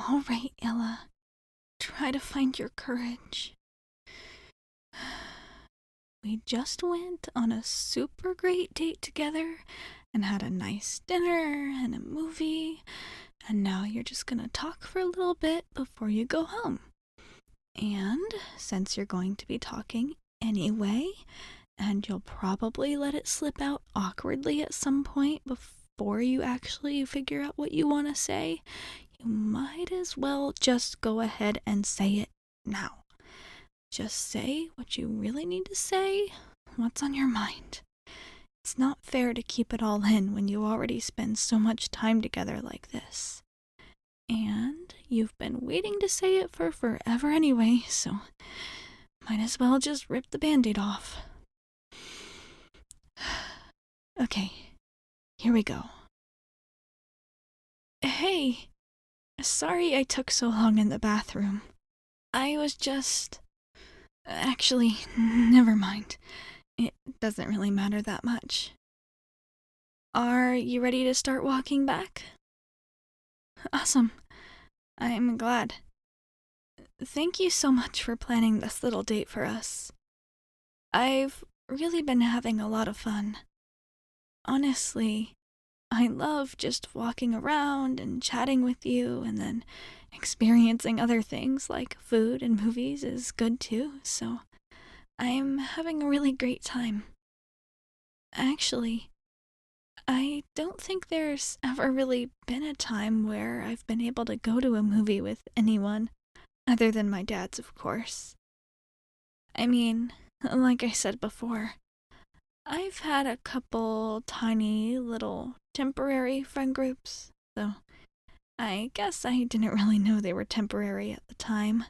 All right, Ella. Try to find your courage. We just went on a super great date together and had a nice dinner and a movie, and now you're just gonna talk for a little bit before you go home. And since you're going to be talking anyway, and you'll probably let it slip out awkwardly at some point before you actually figure out what you want to say, you might as well just go ahead and say it now. Just say what you really need to say, what's on your mind. It's not fair to keep it all in when you already spend so much time together like this. And you've been waiting to say it for forever anyway, so might as well just rip the band-aid off. Okay, here we go. Hey, sorry I took so long in the bathroom. I was just... Actually, never mind. It doesn't really matter that much. Are you ready to start walking back? Awesome. I'm glad. Thank you so much for planning this little date for us. I've really been having a lot of fun. Honestly, I love just walking around and chatting with you, and then experiencing other things like food and movies is good too, so I'm having a really great time. Actually, I don't think there's ever really been a time where I've been able to go to a movie with anyone, other than my dad's, of course. I mean, like I said before, I've had a couple tiny little temporary friend groups, though I guess I didn't really know they were temporary at the time.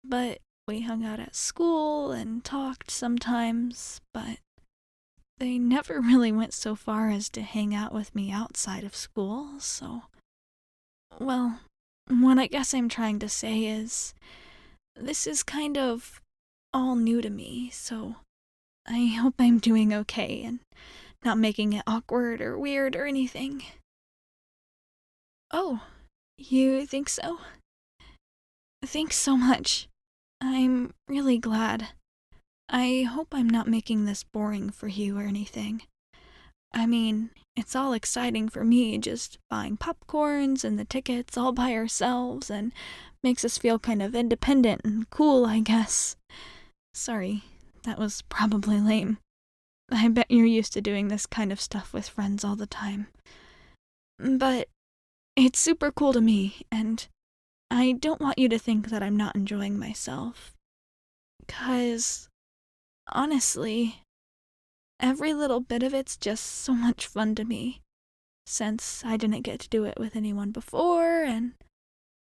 But we hung out at school and talked sometimes, but they never really went so far as to hang out with me outside of school, so... Well, what I guess I'm trying to say is, this is kind of all new to me, so I hope I'm doing okay and not making it awkward or weird or anything. Oh, you think so? Thanks so much. I'm really glad. I hope I'm not making this boring for you or anything. I mean, it's all exciting for me just buying popcorns and the tickets all by ourselves and makes us feel kind of independent and cool, I guess. Sorry, that was probably lame. I bet you're used to doing this kind of stuff with friends all the time. But it's super cool to me, and I don't want you to think that I'm not enjoying myself. 'Cause, honestly, every little bit of it's just so much fun to me, since I didn't get to do it with anyone before, and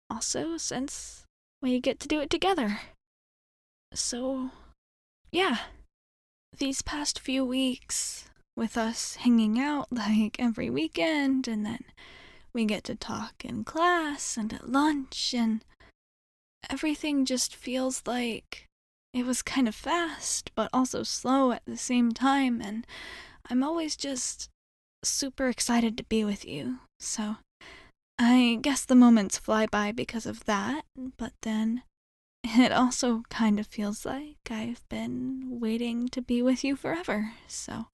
also since we get to do it together. So, yeah, these past few weeks, with us hanging out like every weekend, and then we get to talk in class and at lunch, and everything just feels like it was kind of fast, but also slow at the same time, and I'm always just super excited to be with you. So I guess the moments fly by because of that, but then it also kind of feels like I've been waiting to be with you forever. So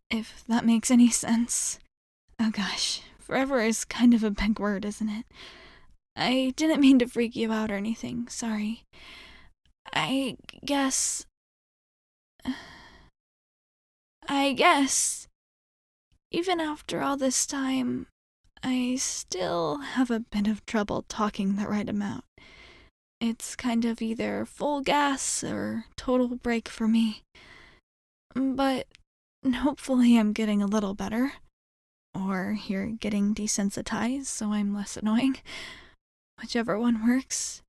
if that makes any sense. Oh gosh, forever is kind of a big word, isn't it? I didn't mean to freak you out or anything, sorry. I guess... I guess... Even after all this time, I still have a bit of trouble talking the right amount. It's kind of either full gas or total break for me. But hopefully I'm getting a little better. Or you're getting desensitized, so I'm less annoying. Whichever one works.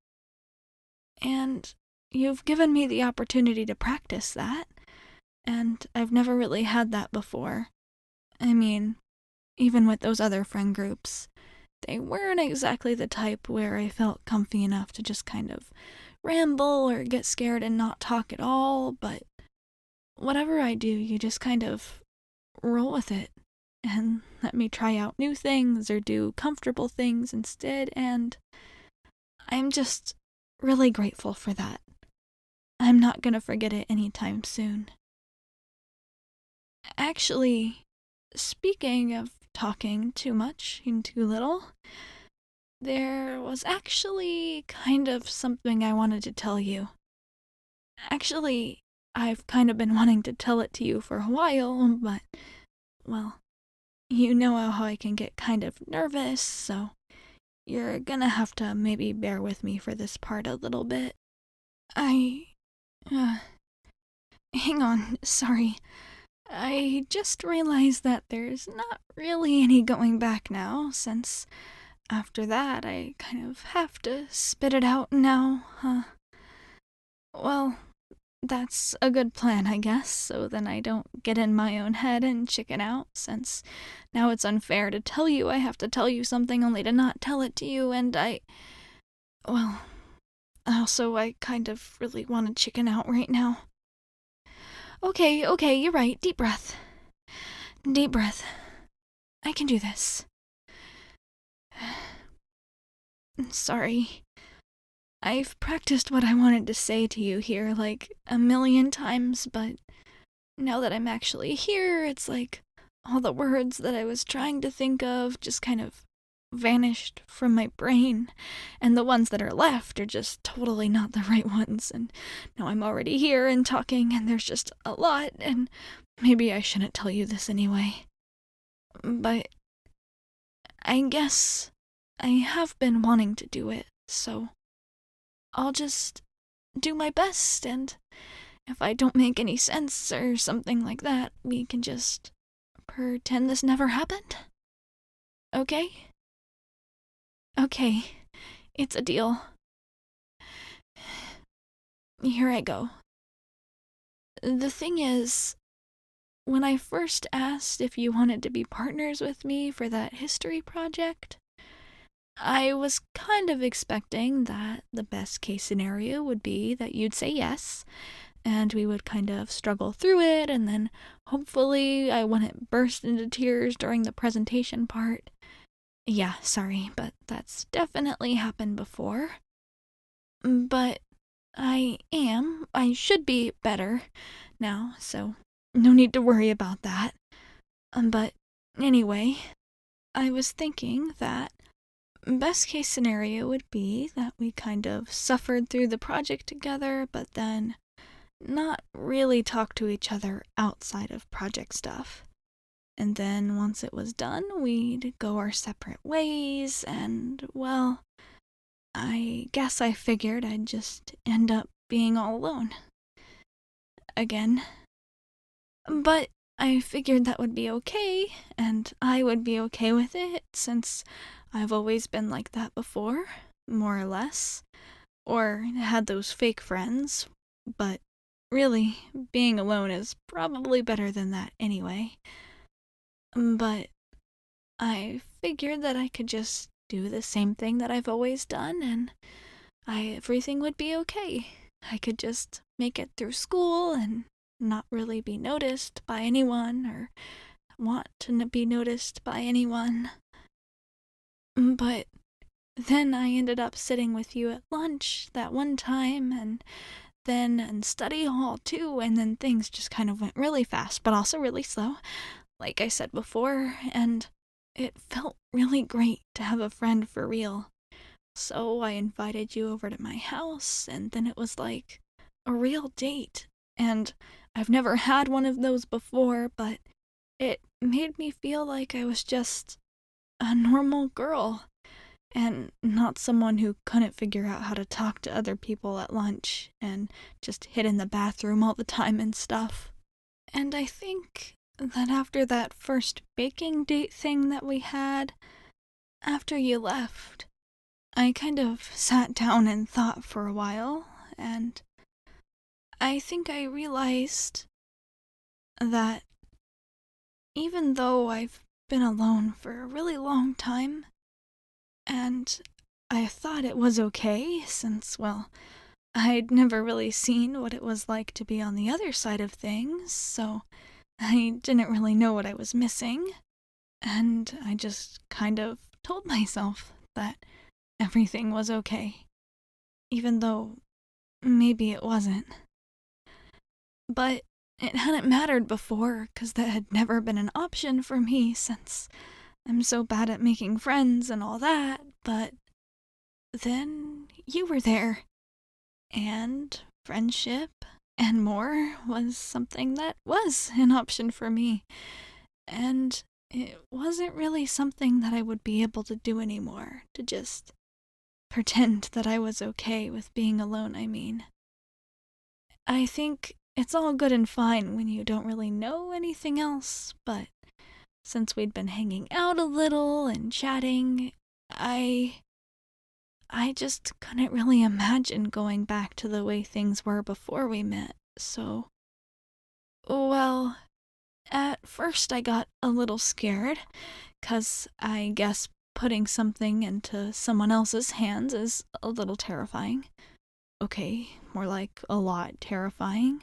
And you've given me the opportunity to practice that, and I've never really had that before. I mean, even with those other friend groups, they weren't exactly the type where I felt comfy enough to just kind of ramble or get scared and not talk at all, but whatever I do, you just kind of roll with it. and let me try out new things or do comfortable things instead, and I'm just really grateful for that. I'm not gonna forget it anytime soon. Actually, speaking of talking too much and too little, there was actually kind of something I wanted to tell you. Actually, I've kind of been wanting to tell it to you for a while, but, well, you know how I can get kind of nervous, so you're gonna have to maybe bear with me for this part a little bit. I. Uh, Hang on, sorry. I just realized that there's not really any going back now, since after that I kind of have to spit it out now, huh? Well, that's a good plan, I guess, so then I don't get in my own head and chicken out, since now it's unfair to tell you I have to tell you something only to not tell it to you, and well, also I kind of really want to chicken out right now. Okay, you're right. Deep breath. Deep breath. I can do this. Sorry. I've practiced what I wanted to say to you here like a million times, but now that I'm actually here, it's like all the words that I was trying to think of just kind of vanished from my brain, and the ones that are left are just totally not the right ones, and now I'm already here and talking, and there's just a lot, and maybe I shouldn't tell you this anyway. But I guess I have been wanting to do it, so I'll just do my best, and if I don't make any sense or something like that, we can just pretend this never happened? Okay? Okay, it's a deal. Here I go. The thing is, when I first asked if you wanted to be partners with me for that history project, I was kind of expecting that the best case scenario would be that you'd say yes, and we would kind of struggle through it, and then hopefully I wouldn't burst into tears during the presentation part. Yeah, sorry, but that's definitely happened before. But I should be better now, so no need to worry about that. But anyway, I was thinking that best case scenario would be that we kind of suffered through the project together, but then not really talk to each other outside of project stuff. And then once it was done, we'd go our separate ways, and, well, I guess I figured I'd just end up being all alone. Again. But I figured that would be okay, and I would be okay with it, since I've always been like that before, more or less. Or had those fake friends, but really, being alone is probably better than that anyway. But I figured that I could just do the same thing that I've always done, and everything would be okay. I could just make it through school and not really be noticed by anyone or want to be noticed by anyone. But then I ended up sitting with you at lunch that one time, and then in study hall too, and then things just kind of went really fast, but also really slow, like I said before, and it felt really great to have a friend for real. So I invited you over to my house, and then it was like a real date. And I've never had one of those before, but it made me feel like I was just a normal girl, and not someone who couldn't figure out how to talk to other people at lunch and just hid in the bathroom all the time and stuff. And I think that after that first baking date thing that we had, after you left, I kind of sat down and thought for a while, and I think I realized that even though I've been alone for a really long time, and I thought it was okay since, well, I'd never really seen what it was like to be on the other side of things, so I didn't really know what I was missing. And I just kind of told myself that everything was okay, even though maybe it wasn't. But it hadn't mattered before, 'cause that had never been an option for me since I'm so bad at making friends and all that. But then you were there, and friendship and more was something that was an option for me. And it wasn't really something that I would be able to do anymore, to just pretend that I was okay with being alone, I mean. I think it's all good and fine when you don't really know anything else, but since we'd been hanging out a little and chatting, I just couldn't really imagine going back to the way things were before we met. So, well, at first I got a little scared, 'cause I guess putting something into someone else's hands is a little terrifying. Okay, more like a lot terrifying.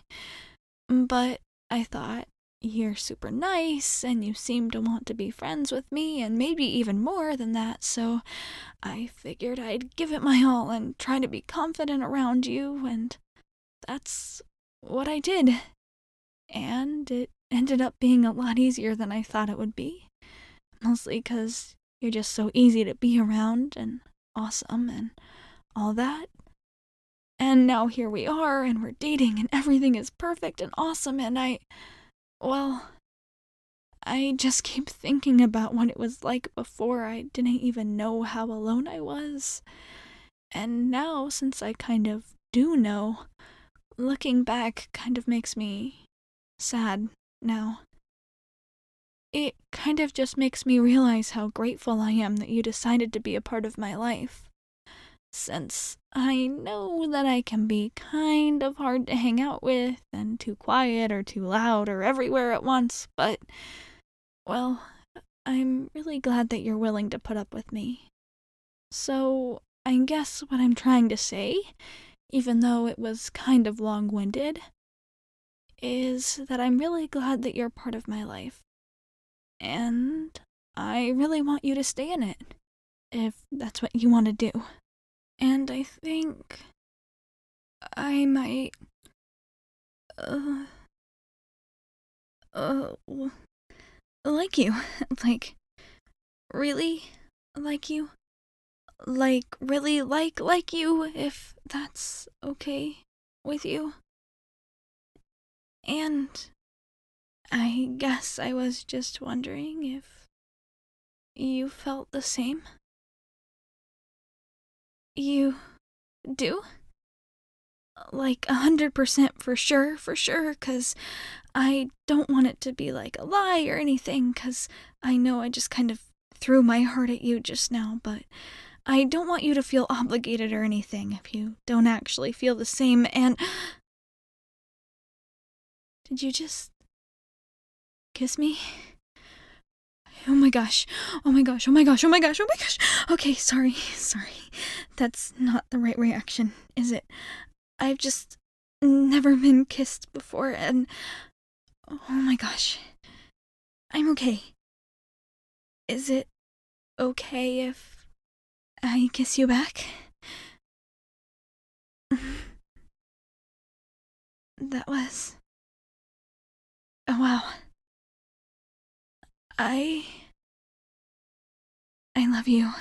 But I thought, you're super nice and you seem to want to be friends with me and maybe even more than that, so I figured I'd give it my all and try to be confident around you, and that's what I did. And it ended up being a lot easier than I thought it would be. Mostly because you're just so easy to be around and awesome and all that. And now here we are, and we're dating, and everything is perfect and awesome, and well, I just keep thinking about what it was like before I didn't even know how alone I was. And now, since I kind of do know, looking back kind of makes me sad now. It kind of just makes me realize how grateful I am that you decided to be a part of my life. Since I know that I can be kind of hard to hang out with and too quiet or too loud or everywhere at once, but, well, I'm really glad that you're willing to put up with me. So, I guess what I'm trying to say, even though it was kind of long-winded, is that I'm really glad that you're part of my life. And I really want you to stay in it, if that's what you want to do. And I think I might, uh, uh, like you. Like, really like you. Like, really like you, if that's okay with you. And I guess I was just wondering if you felt the same. You do? Like 100% for sure, 'cause I don't want it to be like a lie or anything, 'cause I know I just kind of threw my heart at you just now, but I don't want you to feel obligated or anything if you don't actually feel the same. And did you just kiss me? Oh my gosh. Oh my gosh. Oh my gosh. Oh my gosh. Oh my gosh. Okay, sorry. That's not the right reaction, is it? I've just never been kissed before, and oh my gosh. I'm okay. Is it okay if I kiss you back? That was. Oh wow. I. I love you.